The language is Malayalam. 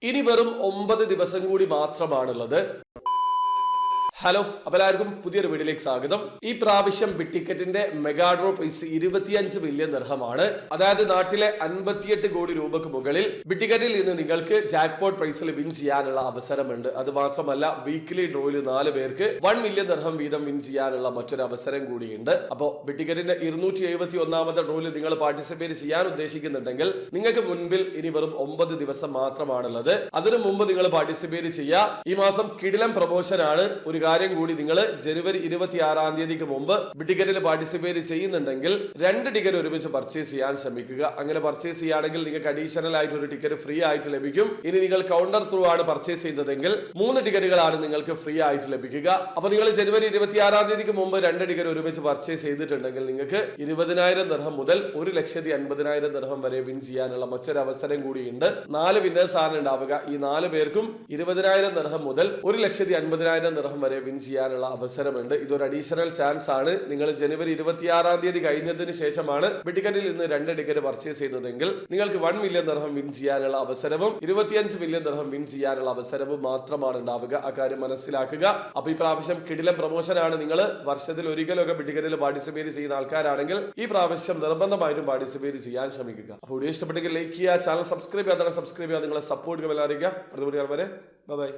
ഇനി വെറും 9 ദിവസം കൂടി മാത്രമാണുള്ളത്. ഹലോ, അപ്പോൾ എല്ലാവർക്കും പുതിയൊരു വീഡിയോയിലേക്ക് സ്വാഗതം. ഈ പ്രാവശ്യം ബിഗ് ടിക്കറ്റിന്റെ മെഗാ ഡ്രോ പ്രൈസ് 25 മില്യൺ ദിർഹമാണ്. അതായത് നാട്ടിലെ 58 കോടി രൂപക്ക് മുകളിൽ ബിഗ് ടിക്കറ്റിൽ നിന്ന് നിങ്ങൾക്ക് ജാക്ക്പോട്ട് പ്രൈസിൽ വിൻ ചെയ്യാനുള്ള അവസരമുണ്ട്. അത് മാത്രമല്ല വീക്ക്ലി ഡ്രോയിൽ 4 പേർക്ക് 1 മില്യൺ ദിർഹം വീതം വിൻ ചെയ്യാനുള്ള മറ്റൊരു അവസരം കൂടിയുണ്ട്. അപ്പോൾ ബിഗ് ടിക്കറ്റിന്റെ 271ാമത്തെ ഡ്രോയിൽ നിങ്ങൾ പാർട്ടിസിപ്പേറ്റ് ചെയ്യാൻ ഉദ്ദേശിക്കുന്നുണ്ടെങ്കിൽ നിങ്ങൾക്ക് മുൻപിൽ ഇനി വെറും 9 ദിവസം മാത്രമാണുള്ളത്. അതിനു മുമ്പ് നിങ്ങൾ പാർട്ടിസിപ്പേറ്റ് ചെയ്യുക. ഈ മാസം കിടിലം പ്രൊമോഷൻ ആണ്. ഒരു കാര്യം കൂടി, നിങ്ങൾ ജനുവരി 26-ാം തീയതിക്ക് മുമ്പ് ബിഗ് ടിക്കറ്റിൽ പാർട്ടിസിപ്പേറ്റ് ചെയ്യുന്നുണ്ടെങ്കിൽ 2 ടിക്കറ്റ് ഒരുമിച്ച് പർച്ചേസ് ചെയ്യാൻ ശ്രമിക്കുക. അങ്ങനെ പർച്ചേസ് ചെയ്യുകയാണെങ്കിൽ നിങ്ങൾക്ക് അഡീഷണൽ ആയിട്ട് ഒരു ടിക്കറ്റ് ഫ്രീ ആയിട്ട് ലഭിക്കും. ഇനി നിങ്ങൾ കൗണ്ടർ ത്രൂ ആണ് പർച്ചേസ് ചെയ്യുന്നതെങ്കിൽ 3 ടിക്കറ്റുകളാണ് നിങ്ങൾക്ക് ഫ്രീ ആയിട്ട് ലഭിക്കുക. അപ്പൊ നിങ്ങൾ ജനുവരി 26-ാം തീയതിക്ക് മുമ്പ് 2 ടിക്കറ്റ് ഒരുമിച്ച് പർച്ചേസ് ചെയ്തിട്ടുണ്ടെങ്കിൽ നിങ്ങൾക്ക് 20,000 ദിർഹം മുതൽ 1,50,000 ദിർഹം വരെ വിൻ ചെയ്യാനുള്ള മറ്റൊരു അവസരം കൂടിയുണ്ട്. 4 വിന്നേഴ്സ് ആണ് ഉണ്ടാവുക. ഈ 4 പേർക്കും 20,000 ദിർഹം മുതൽ 1,50,000 ദിർഹം വരെ വിൻ ചെയ്യാനുള്ള അവസരമുണ്ട്. ഇതൊരു അഡീഷണൽ ചാൻസ് ആണ്. നിങ്ങൾ ജനുവരി 26-ാം തീയതി കഴിഞ്ഞതിന് ശേഷമാണ് ബിഗ് ടിക്കറ്റിൽ നിന്ന് 2 ടിക്കറ്റ് പർച്ചേസ് ചെയ്തതെങ്കിൽ നിങ്ങൾക്ക് 1 മില്യൺ ദിർഹം വിൻ ചെയ്യാനുള്ള അവസരവും 25 മില്യൺ ദിർഹം വിൻ ചെയ്യാനുള്ള അവസരവും മാത്രമാണ് ഉണ്ടാവുക. അക്കാര്യം മനസ്സിലാക്കുക. അപ്പൊ ഈ പ്രാവശ്യം കിടിലം പ്രൊമോഷൻ ആണ്. നിങ്ങൾ വർഷത്തിൽ ഒരിക്കലൊക്കെ ബിഗ് ടിക്കറ്റിൽ പാർട്ടിസിപ്പേറ്റ് ചെയ്യുന്ന ആൾക്കാരാണെങ്കിൽ ഈ പ്രാവശ്യം നിർബന്ധമായിട്ടും പാർട്ടിസിപ്പേറ്റ് ചെയ്യാൻ ശ്രമിക്കുക. അപ്പോൾ വീഡിയോ ഇഷ്ടപ്പെട്ടെങ്കിൽ ലൈക്ക് ചെയ്യുക, ചാനൽ സബ്സ്ക്രൈബ് ചെയ്യാതെ സബ്സ്ക്രൈബ് ചെയ്യുക, നിങ്ങളെ സപ്പോർട്ട് അറിയിക്കുക. വരെ ബൈ.